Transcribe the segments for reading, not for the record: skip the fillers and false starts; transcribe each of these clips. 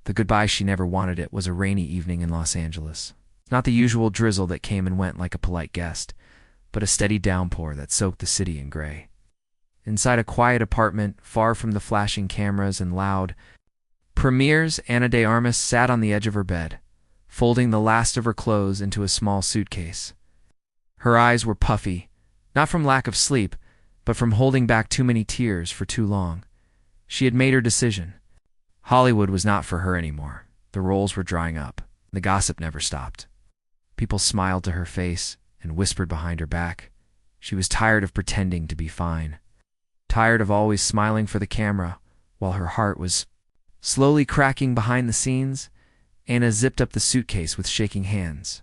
The goodbye she never wanted. It was a rainy evening in Los Angeles. Not the usual drizzle that came and went like a polite guest, but a steady downpour that soaked the city in gray. Inside a quiet apartment, far from the flashing cameras and loud premieres, Ana de Armas sat on the edge of her bed, folding the last of her clothes into a small suitcase. Her eyes were puffy, not from lack of sleep, but from holding back too many tears for too long. She had made her decision. Hollywood was not for her anymore. The roles were drying up. The gossip never stopped. People smiled to her face and whispered behind her back. She was tired of pretending to be fine. Tired of always smiling for the camera while her heart was slowly cracking behind the scenes. Ana zipped up the suitcase with shaking hands.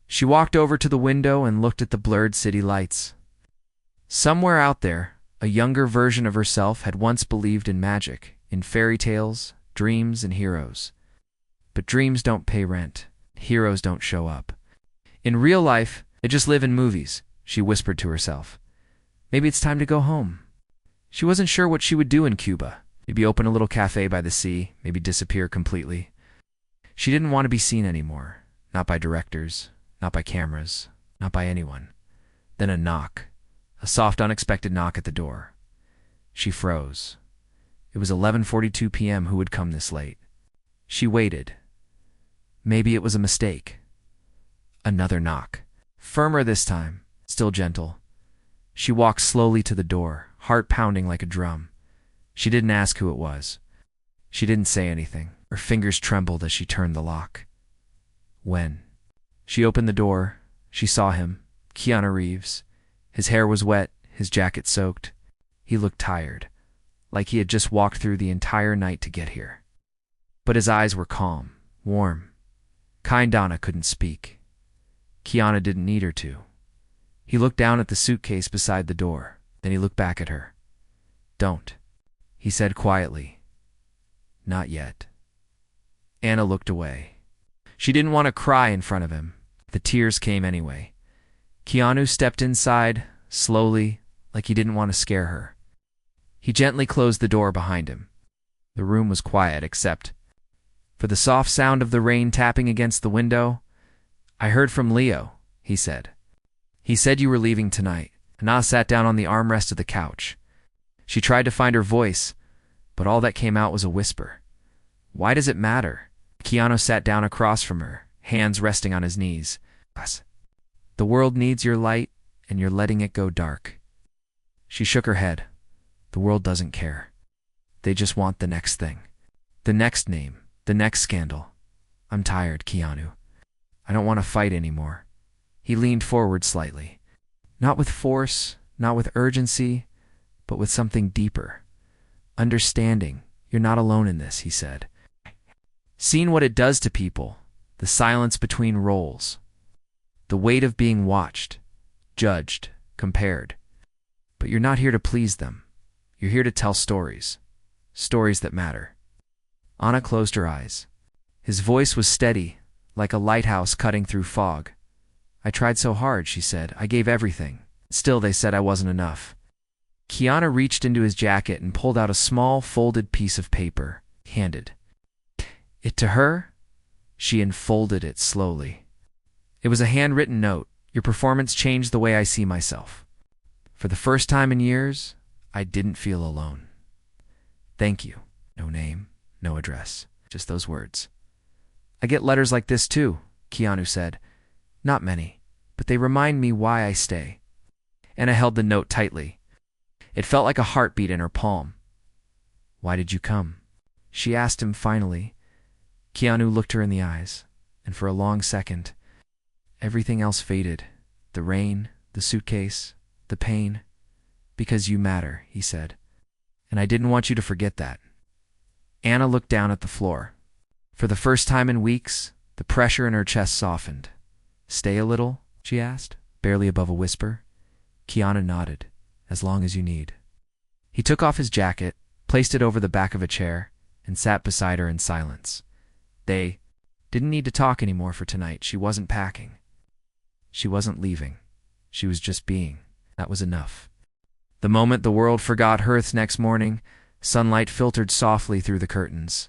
She walked over to the window and looked at the blurred city lights. Somewhere out there, a younger version of herself had once believed in magic, in fairy tales, dreams, and heroes. But dreams don't pay rent. Heroes don't show up. In real life, they just live in movies, she whispered to herself. Maybe it's time to go home. She wasn't sure what she would do in Cuba. Maybe open a little cafe by the sea, maybe disappear completely. She didn't want to be seen anymore. Not by directors, not by cameras, not by anyone. Then a knock. A soft, unexpected knock at the door. She froze. It was 11:42 p.m. Who would come this late? She waited. Maybe it was a mistake. Another knock. Firmer this time, still gentle. She walked slowly to the door, heart pounding like a drum. She didn't ask who it was. She didn't say anything. Her fingers trembled as she turned the lock. When she opened the door, she saw him, Keanu Reeves. His hair was wet, his jacket soaked. He looked tired, like he had just walked through the entire night to get here. But his eyes were calm, warm. Kind Ana couldn't speak. Keanu didn't need her to. He looked down at the suitcase beside the door. Then he looked back at her. Don't, he said quietly. Not yet. Ana looked away. She didn't want to cry in front of him. The tears came anyway. Keanu stepped inside, slowly, like he didn't want to scare her. He gently closed the door behind him. The room was quiet except for the soft sound of the rain tapping against the window. I heard from Leo, he said. He said you were leaving tonight. Ana sat down on the armrest of the couch. She tried to find her voice, but all that came out was a whisper. Why does it matter? Keanu sat down across from her, hands resting on his knees. The world needs your light, and you're letting it go dark. She shook her head. The world doesn't care. They just want the next thing. The next name. The next scandal. I'm tired, Keanu. I don't want to fight anymore. He leaned forward slightly. Not with force, not with urgency, but with something deeper. Understanding. You're not alone in this, he said. Seen what it does to people. The silence between roles. The weight of being watched, judged, compared. But you're not here to please them. You're here to tell stories. Stories that matter. Ana closed her eyes. His voice was steady, like a lighthouse cutting through fog. I tried so hard, she said. I gave everything. Still, they said I wasn't enough. Keanu reached into his jacket and pulled out a small, folded piece of paper. Handed it to her. She unfolded it slowly. It was a handwritten note. Your performance changed the way I see myself. For the first time in years, I didn't feel alone. Thank you. No name, no address, just those words. I get letters like this too, Keanu said. Not many, but they remind me why I stay. Ana held the note tightly. It felt like a heartbeat in her palm. Why did you come? She asked him finally. Keanu looked her in the eyes, and for a long second, everything else faded. The rain, the suitcase, the pain. Because you matter, he said. And I didn't want you to forget that. Ana looked down at the floor. For the first time in weeks, the pressure in her chest softened. Stay a little? She asked, barely above a whisper. Keanu nodded. As long as you need. He took off his jacket, placed it over the back of a chair, and sat beside her in silence. They didn't need to talk anymore for tonight. She wasn't packing. She wasn't leaving. She was just being. That was enough. The moment the world forgot Hearth next morning, sunlight filtered softly through the curtains.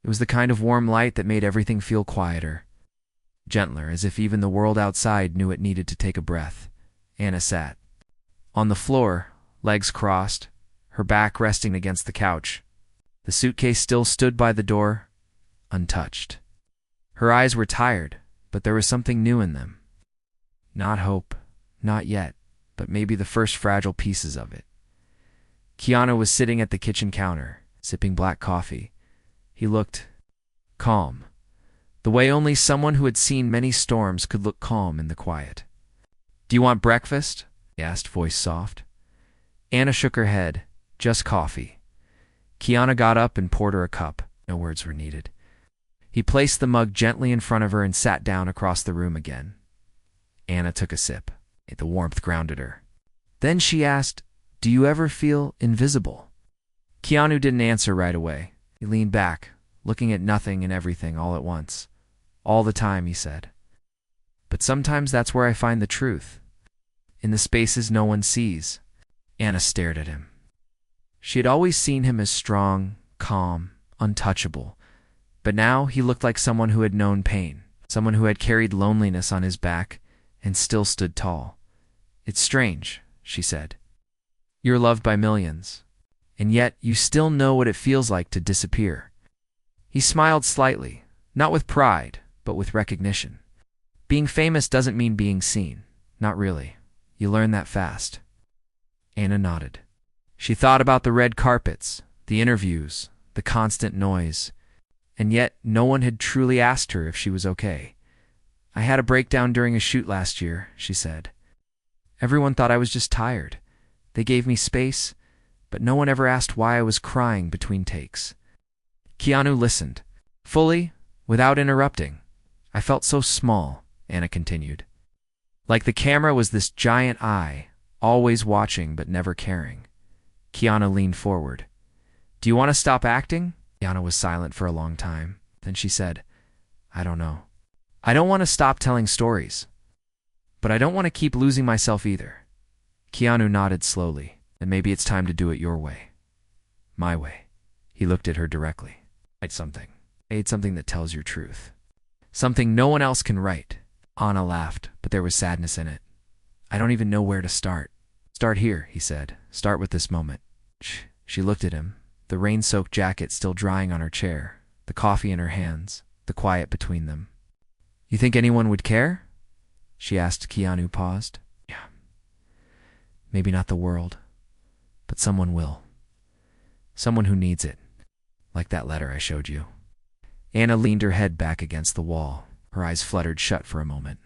It was the kind of warm light that made everything feel quieter, gentler, as if even the world outside knew it needed to take a breath. Anna sat on the floor, legs crossed, her back resting against the couch. The suitcase still stood by the door, untouched. Her eyes were tired, but there was something new in them. Not hope, not yet, but maybe the first fragile pieces of it. Keanu was sitting at the kitchen counter, sipping black coffee. He looked calm, the way only someone who had seen many storms could look calm in the quiet. "Do you want breakfast?" he asked, voice soft. Anna shook her head. "Just coffee." Keanu got up and poured her a cup. No words were needed. He placed the mug gently in front of her and sat down across the room again. Anna took a sip. The warmth grounded her. Then she asked, "Do you ever feel invisible?" Keanu didn't answer right away. He leaned back, looking at nothing and everything all at once. "All the time," he said. "But sometimes that's where I find the truth. In the spaces no one sees." Anna stared at him. She had always seen him as strong, calm, untouchable. But now he looked like someone who had known pain, someone who had carried loneliness on his back and still stood tall. "It's strange," she said. "You're loved by millions, and yet you still know what it feels like to disappear." He smiled slightly, not with pride, but with recognition. "Being famous doesn't mean being seen. Not really. You learn that fast." Anna nodded. She thought about the red carpets, the interviews, the constant noise, and yet no one had truly asked her if she was okay. "I had a breakdown during a shoot last year," she said. "Everyone thought I was just tired. They gave me space, but no one ever asked why I was crying between takes." Keanu listened, fully, without interrupting. "I felt so small," Anna continued. "Like the camera was this giant eye, always watching but never caring." Keanu leaned forward. "Do you want to stop acting?" Keanu was silent for a long time. Then she said, "I don't know. I don't want to stop telling stories. But I don't want to keep losing myself either." Keanu nodded slowly. "Then maybe it's time to do it your way." "My way." He looked at her directly. "Write something. Write something that tells your truth. Something no one else can write." Anna laughed, but there was sadness in it. "I don't even know where to start." "Start here," he said. "Start with this moment." She looked at him, the rain-soaked jacket still drying on her chair, the coffee in her hands, the quiet between them. "You think anyone would care?" she asked. Keanu paused. "Yeah. Maybe not the world, but someone will. Someone who needs it, like that letter I showed you." Anna leaned her head back against the wall. Her eyes fluttered shut for a moment.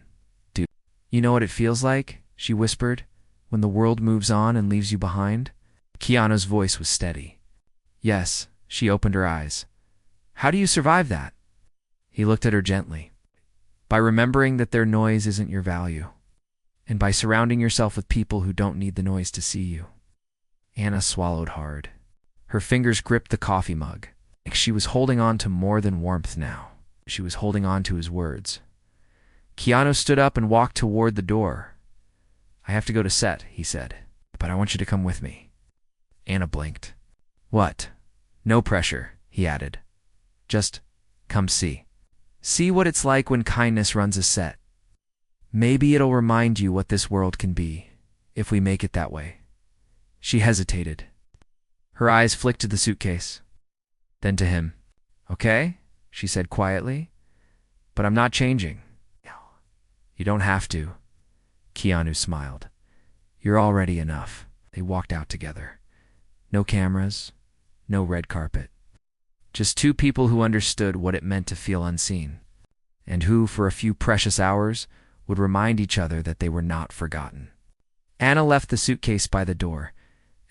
"Do you know what it feels like," she whispered, "when the world moves on and leaves you behind?" Keanu's voice was steady. "Yes." She opened her eyes. "How do you survive that?" He looked at her gently. "By remembering that their noise isn't your value, and by surrounding yourself with people who don't need the noise to see you." Anna swallowed hard. Her fingers gripped the coffee mug, like she was holding on to more than warmth now. She was holding on to his words. Keanu stood up and walked toward the door. "I have to go to set," he said, "but I want you to come with me." Anna blinked. "What?" "No pressure," he added. "Just come see. See what it's like when kindness runs a set. Maybe it'll remind you what this world can be, if we make it that way." She hesitated. Her eyes flicked to the suitcase, then to him. "Okay," she said quietly, "but I'm not changing." "You don't have to." Keanu smiled. "You're already enough." They walked out together. No cameras, no red carpet. Just two people who understood what it meant to feel unseen, and who, for a few precious hours, would remind each other that they were not forgotten. Anna left the suitcase by the door,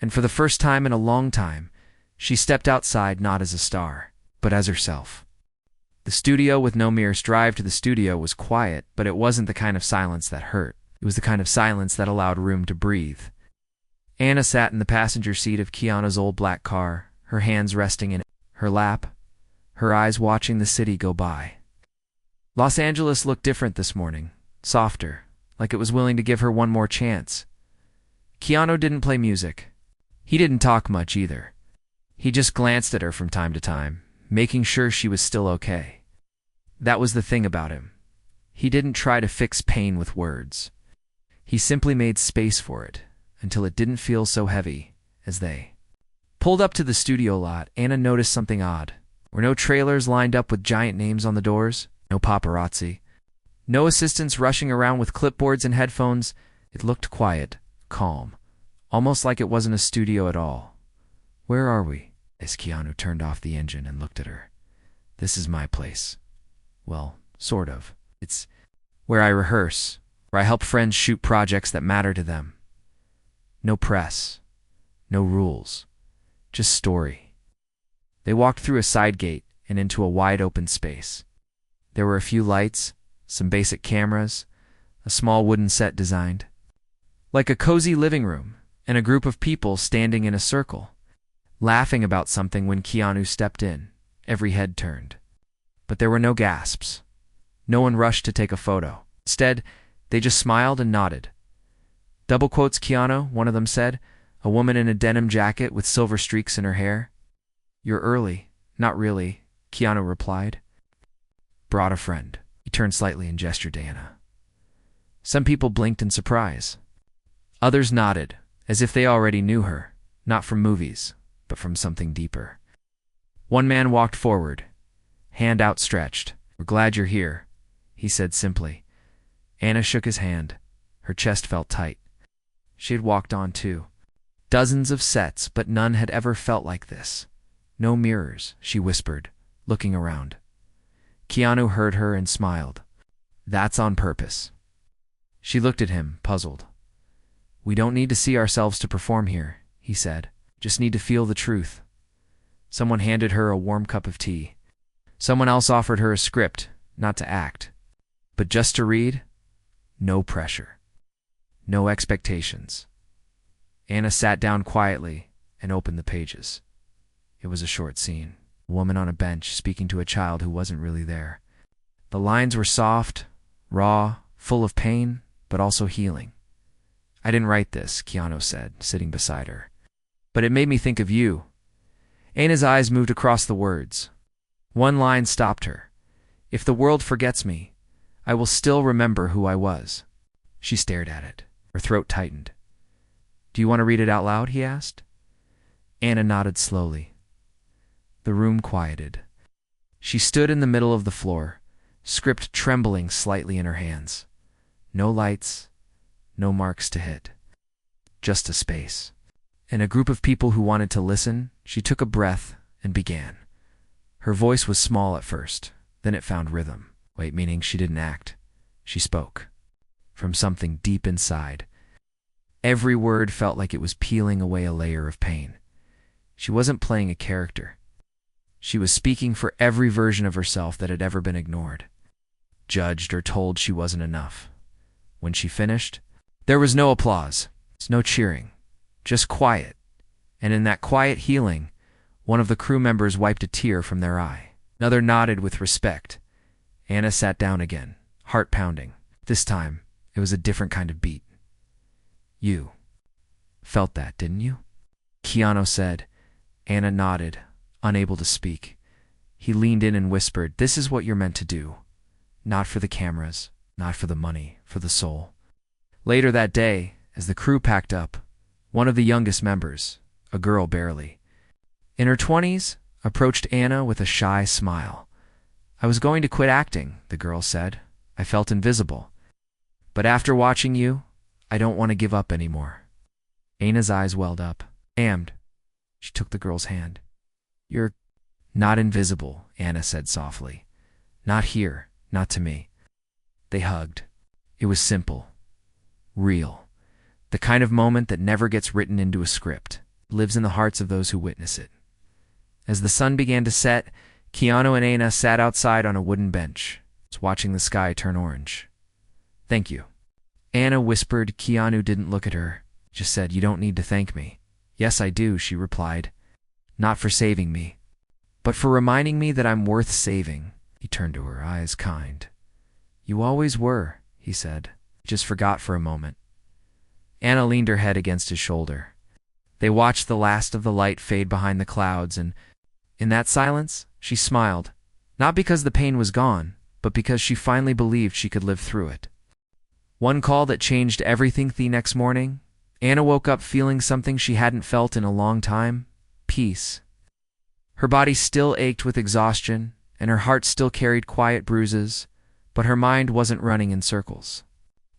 and for the first time in a long time, she stepped outside not as a star, but as herself. The studio with no Mir's drive to the studio was quiet, but it wasn't the kind of silence that hurt. It was the kind of silence that allowed room to breathe. Anna sat in the passenger seat of Keanu's old black car, her hands resting in her lap, her eyes watching the city go by. Los Angeles looked different this morning, softer, like it was willing to give her one more chance. Keanu didn't play music. He didn't talk much either. He just glanced at her from time to time, making sure she was still okay. That was the thing about him. He didn't try to fix pain with words. He simply made space for it, until it didn't feel so heavy. As they pulled up to the studio lot, Anna noticed something odd. There were no trailers lined up with giant names on the doors, no paparazzi, no assistants rushing around with clipboards and headphones. It looked quiet, calm, almost like it wasn't a studio at all. "Where are we?" As Keanu turned off the engine and looked at her. "This is my place." "Well, sort of. It's where I rehearse, where I help friends shoot projects that matter to them. No press, no rules, just story." They walked through a side gate and into a wide open space. There were a few lights, some basic cameras, a small wooden set designed like a cozy living room, and a group of people standing in a circle, laughing about something. When Keanu stepped in, every head turned. But there were no gasps. No one rushed to take a photo. Instead, they just smiled and nodded. "Double quotes, Keanu," one of them said, a woman in a denim jacket with silver streaks in her hair. "You're early." "Not really," Keanu replied. "Brought a friend." He turned slightly and gestured to Anna. Some people blinked in surprise. Others nodded, as if they already knew her, not from movies, but from something deeper. One man walked forward, hand outstretched. "We're glad you're here," he said simply. Anna shook his hand. Her chest felt tight. She had walked on too. Dozens of sets, but none had ever felt like this. "No mirrors," she whispered, looking around. Keanu heard her and smiled. "That's on purpose." She looked at him, puzzled. "We don't need to see ourselves to perform here," he said. "Just need to feel the truth." Someone handed her a warm cup of tea. Someone else offered her a script, not to act, but just to read. No pressure. No expectations. Anna sat down quietly and opened the pages. It was a short scene. A woman on a bench speaking to a child who wasn't really there. The lines were soft, raw, full of pain, but also healing. "I didn't write this," Keanu said, sitting beside her. "But it made me think of you." Anna's eyes moved across the words. One line stopped her. "If the world forgets me, I will still remember who I was." She stared at it. Her throat tightened. "Do you want to read it out loud?" he asked. Anna nodded slowly. The room quieted. She stood in the middle of the floor, script trembling slightly in her hands. No lights, no marks to hit. Just a space. And a group of people who wanted to listen. She took a breath and began. Her voice was small at first, then it found rhythm. Wait, meaning she didn't act. She spoke. From something deep inside. Every word felt like it was peeling away a layer of pain. She wasn't playing a character. She was speaking for every version of herself that had ever been ignored, judged, or told she wasn't enough. When she finished, there was no applause, no cheering, just quiet. And in that quiet healing, one of the crew members wiped a tear from their eye. Another nodded with respect. Anna sat down again, heart pounding. This time, it was a different kind of beat. "You felt that, didn't you?" Keanu said. Anna nodded, unable to speak. He leaned in and whispered, "This is what you're meant to do. Not for the cameras, not for the money, for the soul." Later that day, as the crew packed up, one of the youngest members, a girl barely in her 20s, approached Anna with a shy smile. "I was going to quit acting," the girl said. "I felt invisible. But after watching you, I don't want to give up anymore." Anna's eyes welled up. "Damned." She took the girl's hand. "You're not invisible," Anna said softly. "Not here, not to me." They hugged. It was simple. Real. The kind of moment that never gets written into a script. Lives in the hearts of those who witness it. As the sun began to set, Keanu and Anna sat outside on a wooden bench, watching the sky turn orange. "Thank you." Anna whispered. Keanu didn't look at her, just said, "You don't need to thank me." "Yes, I do," she replied. "Not for saving me, but for reminding me that I'm worth saving." He turned to her, eyes kind. "You always were," he said. Just forgot for a moment. Anna leaned her head against his shoulder. They watched the last of the light fade behind the clouds, and in that silence, She smiled, not because the pain was gone, but because she finally believed she could live through it. One call that changed everything. The next morning, Anna woke up feeling something she hadn't felt in a long time: peace. Her body still ached with exhaustion, and her heart still carried quiet bruises, but her mind wasn't running in circles.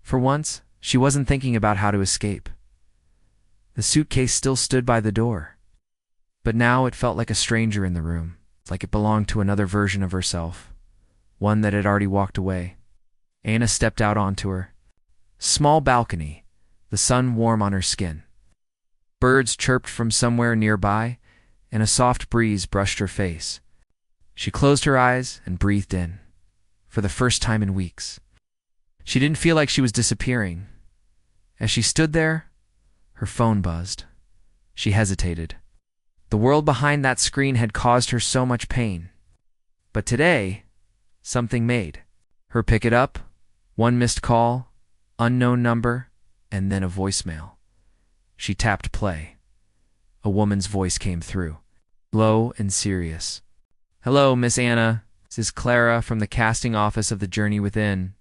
For once, she wasn't thinking about how to escape. The suitcase still stood by the door, but now it felt like a stranger in the room, like it belonged to another version of herself, one that had already walked away. Anna stepped out onto her small balcony, the sun warm on her skin. Birds chirped from somewhere nearby, and a soft breeze brushed her face. She closed her eyes and breathed in, for the first time in weeks. She didn't feel like she was disappearing. As she stood there, her phone buzzed. She hesitated. The world behind that screen had caused her so much pain. But today, something made her pick it up. One missed call, unknown number, and then a voicemail. She tapped play. A woman's voice came through, low and serious. "Hello, Miss Anna. This is Clara from the casting office of The Journey Within.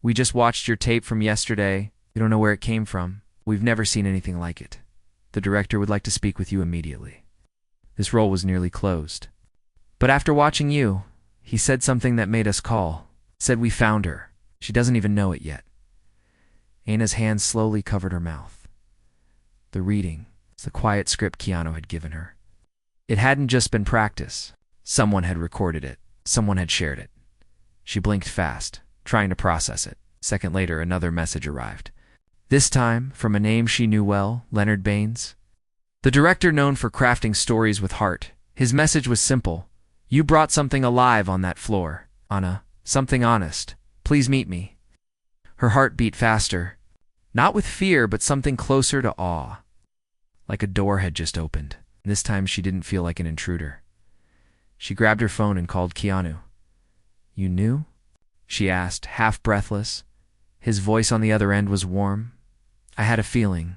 We just watched your tape from yesterday. We don't know where it came from. We've never seen anything like it. The director would like to speak with you immediately. This role was nearly closed. But after watching you, he said something that made us call. Said we found her. She doesn't even know it yet." Anna's hand slowly covered her mouth. The reading, the quiet script Keanu had given her. It hadn't just been practice. Someone had recorded it. Someone had shared it. She blinked fast, trying to process it. A second later, another message arrived. This time, from a name she knew well, Leonard Baines. The director known for crafting stories with heart. His message was simple. "You brought something alive on that floor, Anna. Something honest. Please meet me." Her heart beat faster. Not with fear, but something closer to awe. Like a door had just opened. This time she didn't feel like an intruder. She grabbed her phone and called Keanu. "You knew?" she asked, half breathless. His voice on the other end was warm. "I had a feeling.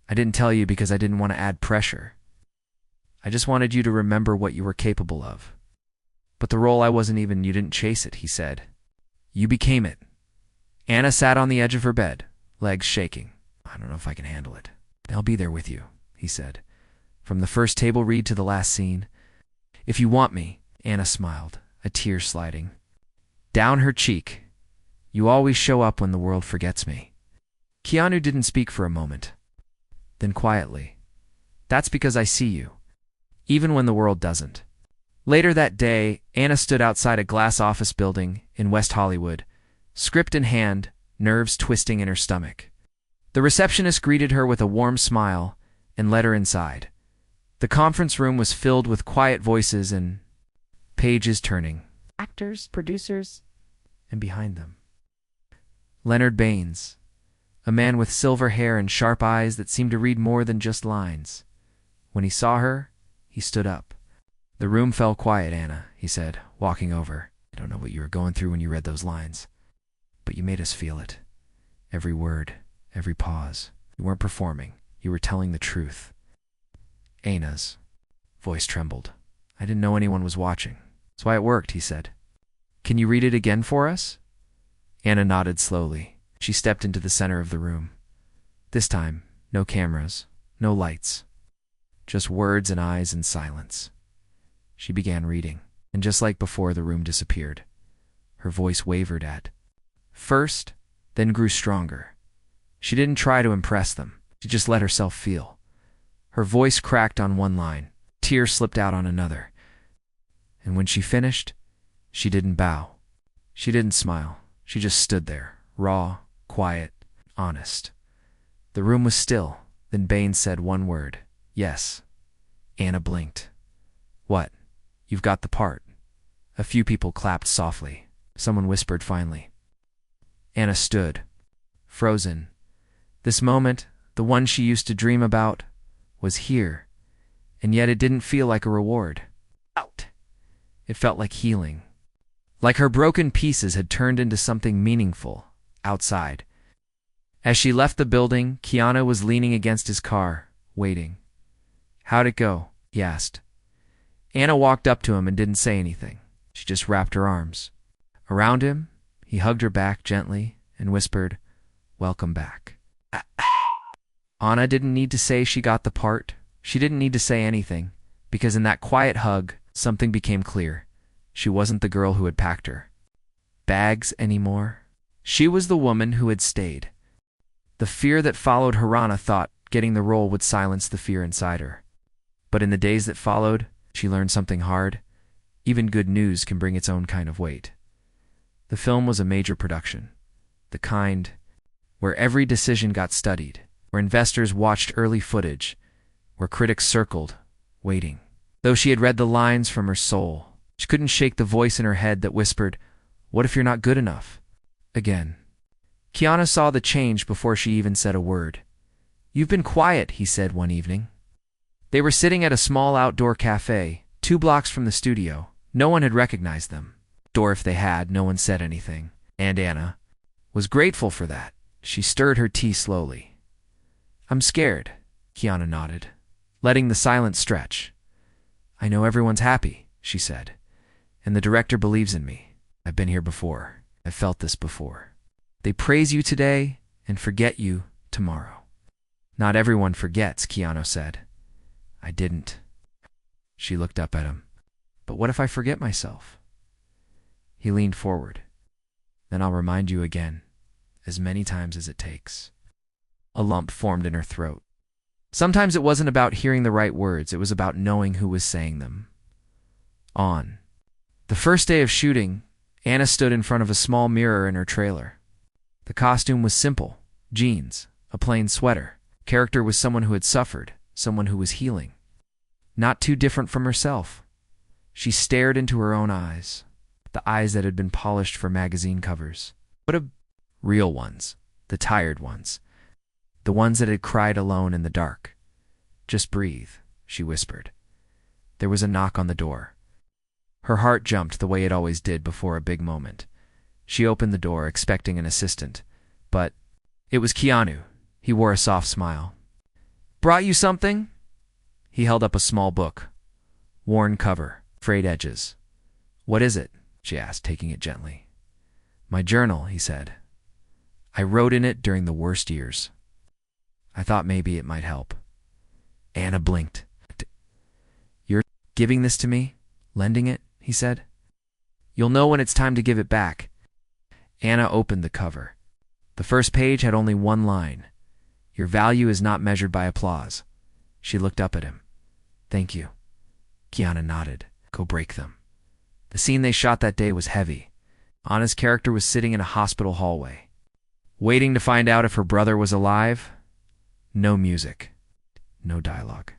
I didn't tell you because I didn't want to add pressure. I just wanted you to remember what you were capable of. But the role you didn't chase it," he said. "You became it." Anna sat on the edge of her bed, legs shaking. "I don't know if I can handle it." "I'll be there with you," he said. "From the first table read to the last scene. If you want me." Anna smiled, a tear sliding down her cheek. "You always show up when the world forgets me." Keanu didn't speak for a moment. Then quietly, "That's because I see you, even when the world doesn't." Later that day, Anna stood outside a glass office building in West Hollywood, script in hand, nerves twisting in her stomach. The receptionist greeted her with a warm smile and led her inside. The conference room was filled with quiet voices and pages turning. Actors, producers, and behind them, Leonard Baines, a man with silver hair and sharp eyes that seemed to read more than just lines. When he saw her, he stood up. "The room fell quiet, Anna," he said, walking over. "I don't know what you were going through when you read those lines, but you made us feel it. Every word, every pause. You weren't performing. You were telling the truth." Anna's voice trembled. "I didn't know anyone was watching. That's why it worked," he said. "Can you read it again for us?" Anna nodded slowly. She stepped into the center of the room. This time, no cameras, no lights. Just words and eyes and silence. She began reading, and just like before, the room disappeared. Her voice wavered at first, then grew stronger. She didn't try to impress them. She just let herself feel. Her voice cracked on one line. Tears slipped out on another. And when she finished, she didn't bow. She didn't smile. She just stood there, raw, quiet, honest. The room was still. Then Baines said one word. "Yes." Anna blinked. "What? You've got the part." A few people clapped softly. Someone whispered finally. Anna stood, frozen. This moment, the one she used to dream about, was here, and yet it didn't feel like a reward. Out. It felt like healing. Like her broken pieces had turned into something meaningful, outside. As she left the building, Keanu was leaning against his car, waiting. "How'd it go?" he asked. Anna walked up to him and didn't say anything. She just wrapped her arms around him. He hugged her back gently and whispered, "Welcome back." Anna didn't need to say she got the part. She didn't need to say anything, because in that quiet hug, something became clear. She wasn't the girl who had packed her bags anymore. She was the woman who had stayed. The fear that followed her, Anna thought getting the role would silence the fear inside her. But in the days that followed, she learned something hard. Even good news can bring its own kind of weight. The film was a major production, the kind where every decision got studied, where investors watched early footage, where critics circled, waiting. Though she had read the lines from her soul, she couldn't shake the voice in her head that whispered, "What if you're not good enough?" Again. Keanu saw the change before she even said a word. "You've been quiet," he said one evening. They were sitting at a small outdoor cafe, 2 blocks from the studio. No one had recognized them. Or if they had, no one said anything. And Anna was grateful for that. She stirred her tea slowly. "I'm scared," Keanu nodded, letting the silence stretch. "I know everyone's happy," she said, "and the director believes in me. I've been here before. I've felt this before. They praise you today and forget you tomorrow." "Not everyone forgets," Keanu said. "I didn't." She looked up at him. "But what if I forget myself?" He leaned forward. "Then I'll remind you again, as many times as it takes." A lump formed in her throat. Sometimes it wasn't about hearing the right words, it was about knowing who was saying them. On the first day of shooting, Anna stood in front of a small mirror in her trailer. The costume was simple: jeans, a plain sweater. Character was someone who had suffered, someone who was healing. Not too different from herself. She stared into her own eyes, the eyes that had been polished for magazine covers. But real ones, the tired ones, the ones that had cried alone in the dark. "Just breathe," she whispered. There was a knock on the door. Her heart jumped the way it always did before a big moment. She opened the door, expecting an assistant, but it was Keanu. He wore a soft smile. "Brought you something?" He held up a small book. Worn cover, frayed edges. "What is it?" she asked, taking it gently. "My journal," he said. "I wrote in it during the worst years. I thought maybe it might help." Anna blinked. "You're giving this to me? Lending it?" he said. "You'll know when it's time to give it back." Anna opened the cover. The first page had only one line. "Your value is not measured by applause." She looked up at him. "Thank you." Keanu nodded. "Go break them." The scene they shot that day was heavy. Anna's character was sitting in a hospital hallway, waiting to find out if her brother was alive. No music. No dialogue.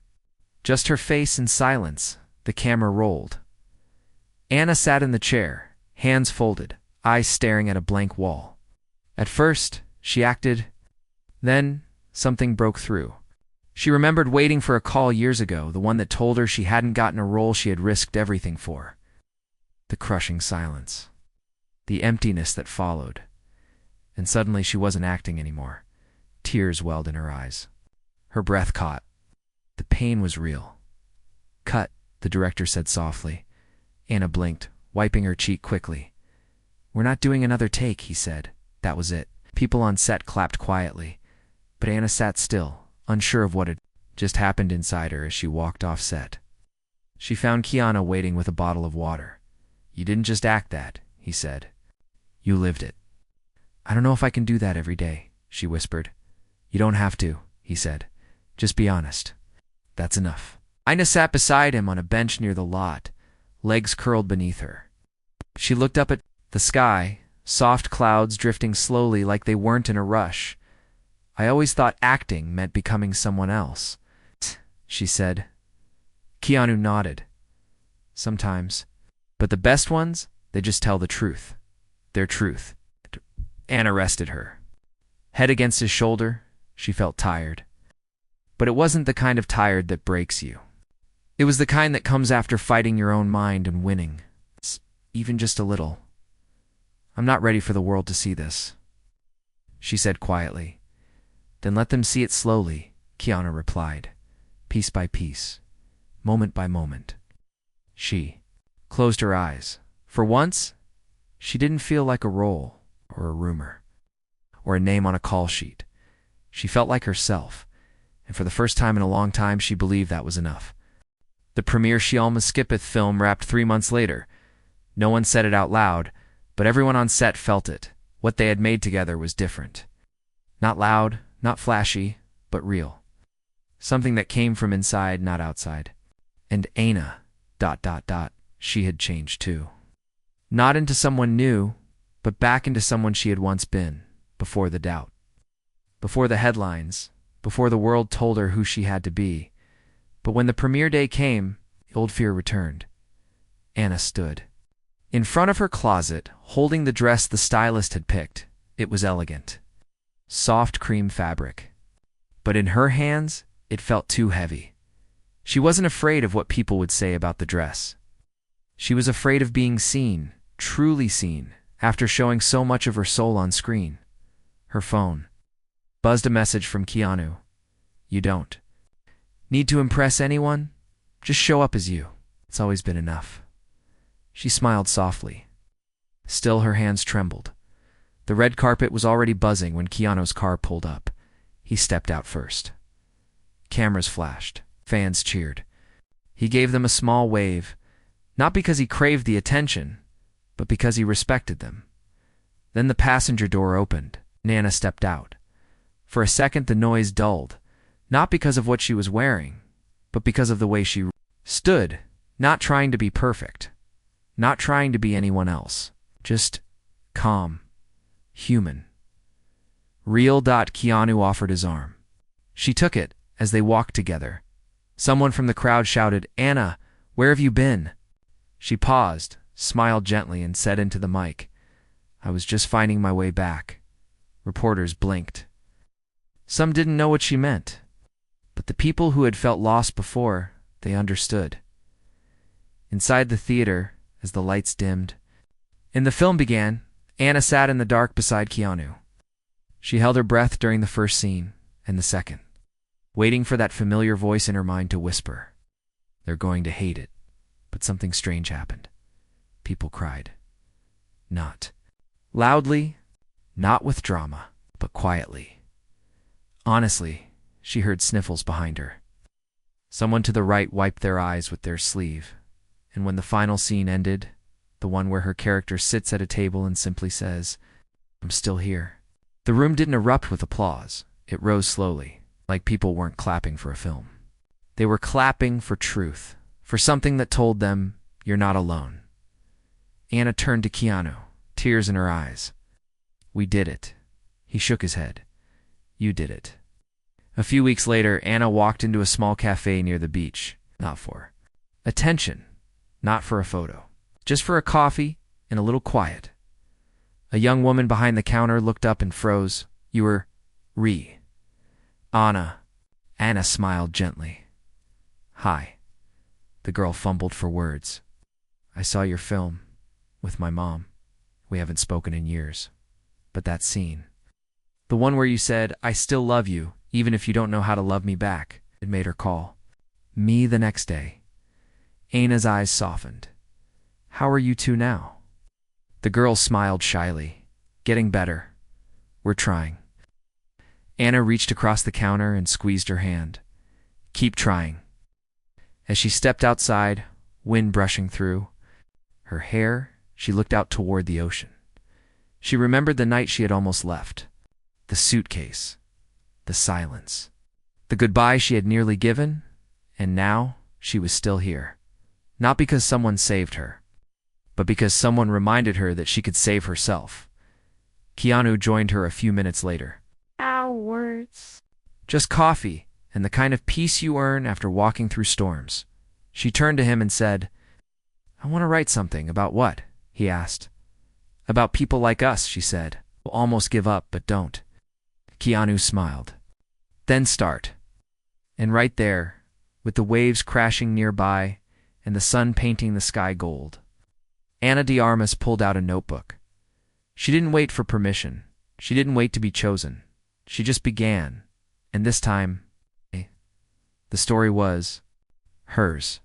Just her face and silence. The camera rolled. Anna sat in the chair, hands folded, eyes staring at a blank wall. At first, she acted. Then, something broke through. She remembered waiting for a call years ago, the one that told her she hadn't gotten a role she had risked everything for. The crushing silence. The emptiness that followed. And suddenly she wasn't acting anymore. Tears welled in her eyes. Her breath caught. The pain was real. "Cut," the director said softly. Anna blinked, wiping her cheek quickly. "We're not doing another take," he said. That was it. People on set clapped quietly, but Anna sat still, unsure of what had just happened inside her as she walked off set. She found Keanu waiting with a bottle of water. "You didn't just act that," he said. "You lived it." "I don't know if I can do that every day," she whispered. "You don't have to," he said. "Just be honest." "That's enough." Anna sat beside him on a bench near the lot, legs curled beneath her. She looked up at the sky, soft clouds drifting slowly like they weren't in a rush. "I always thought acting meant becoming someone else," she said. Keanu nodded. "Sometimes. But the best ones, they just tell the truth. Their truth." Anna rested her head against his shoulder. She felt tired. But it wasn't the kind of tired that breaks you. It was the kind that comes after fighting your own mind and winning. Even just a little. "I'm not ready for the world to see this," she said quietly. "Then let them see it slowly," Keanu replied. "Piece by piece. Moment by moment." She closed her eyes. For once, she didn't feel like a role or a rumor or a name on a call sheet. She felt like herself, and for the first time in a long time she believed that was enough. The premiere She Almost Skippeth film wrapped 3 months later. No one said it out loud, but everyone on set felt it. What they had made together was different. Not loud, not flashy, but real. Something that came from inside, not outside. And Anna, ... she had changed too. Not into someone new, but back into someone she had once been, before the doubt. Before the headlines, before the world told her who she had to be. But when the premiere day came, the old fear returned. Anna stood in front of her closet, holding the dress the stylist had picked. It was elegant. Soft cream fabric. But in her hands, it felt too heavy. She wasn't afraid of what people would say about the dress. She was afraid of being seen, truly seen, after showing so much of her soul on screen. Her phone buzzed a message from Keanu. You don't need to impress anyone. Just show up as you. It's always been enough. She smiled softly. Still, her hands trembled. The red carpet was already buzzing when Keanu's car pulled up. He stepped out first. Cameras flashed. Fans cheered. He gave them a small wave, not because he craved the attention, but because he respected them. Then the passenger door opened. Anna stepped out. For a second the noise dulled, not because of what she was wearing, but because of the way she stood, not trying to be perfect, not trying to be anyone else, just calm, human. Real. Keanu offered his arm. She took it as they walked together. Someone from the crowd shouted, Anna, where have you been? She paused, smiled gently, and said into the mic, I was just finding my way back. Reporters blinked. Some didn't know what she meant, but the people who had felt lost before, they understood. Inside the theater, as the lights dimmed, and the film began, Anna sat in the dark beside Keanu. She held her breath during the first scene and the second, waiting for that familiar voice in her mind to whisper, they're going to hate it. But something strange happened. People cried. Not loudly, not with drama, but quietly. Honestly, she heard sniffles behind her. Someone to the right wiped their eyes with their sleeve, and when the final scene ended, the one where her character sits at a table and simply says, I'm still here, the room didn't erupt with applause. It rose slowly, like people weren't clapping for a film. They were clapping for truth, for something that told them, you're not alone. Anna turned to Keanu, tears in her eyes. We did it. He shook his head. You did it. A few weeks later, Anna walked into a small cafe near the beach, not for attention, not for a photo, just for a coffee and a little quiet. A young woman behind the counter looked up and froze. You were Anna. Anna smiled gently. Hi. The girl fumbled for words. I saw your film with my mom. We haven't spoken in years. But that scene, the one where you said, I still love you, even if you don't know how to love me back, it made her call me the next day. Anna's eyes softened. How are you two now? The girl smiled shyly. Getting better. We're trying. Anna reached across the counter and squeezed her hand. Keep trying. As she stepped outside, wind brushing through her hair, she looked out toward the ocean. She remembered the night she had almost left. The suitcase. The silence. The goodbye she had nearly given, and now she was still here. Not because someone saved her, but because someone reminded her that she could save herself. Keanu joined her a few minutes later. Hours. Just coffee and the kind of peace you earn after walking through storms. She turned to him and said, I want to write something. About what? He asked. About people like us, she said. We'll almost give up, but don't. Keanu smiled. Then start. And right there, with the waves crashing nearby and the sun painting the sky gold, Ana de Armas pulled out a notebook. She didn't wait for permission. She didn't wait to be chosen. She just began. And this time, the story was hers.